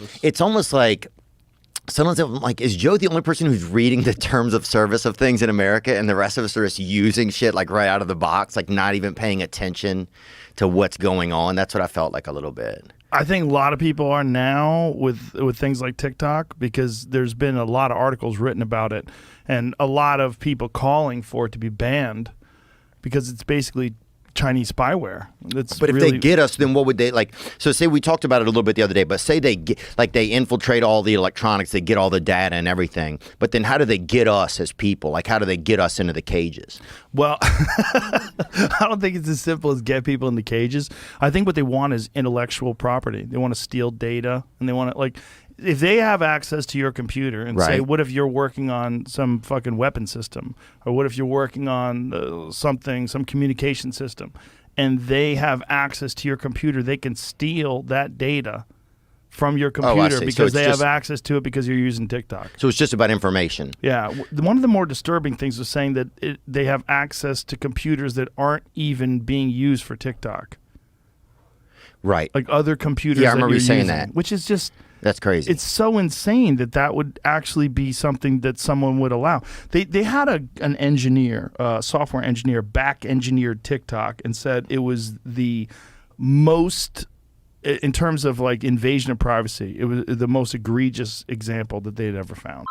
service. It's almost like sometimes I'm like, is Joe the only person who's reading the terms of service of things in America, and the rest of us are just using shit like right out of the box, like not even paying attention to what's going on? That's what I felt like a little bit. I think a lot of people are now with things like TikTok, because there's been a lot of articles written about it and a lot of people calling for it to be banned because it's basically Chinese spyware. But if they get us, then what would they like? So say we talked about it a little bit the other day, but say they get, like they infiltrate all the electronics, they get all the data and everything. But then how do they get us as people? Like how do they get us into the cages? Well, I don't think it's as simple as get people in the cages. I think what they want is intellectual property. They want to steal data, and they want to, like, if they have access to your computer and say, what if you're working on some fucking weapon system, or what if you're working on some communication system, and they have access to your computer, they can steal that data from your computer because they have access to it because you're using TikTok. So it's just about information. Yeah. One of the more disturbing things was saying that they have access to computers that aren't even being used for TikTok. Right. Like other computers I remember you saying using, that. which is just... That's crazy. It's so insane that would actually be something that someone would allow. They had an engineer, software engineer, back engineered TikTok and said it was the most, in terms of like invasion of privacy, it was the most egregious example that they had ever found.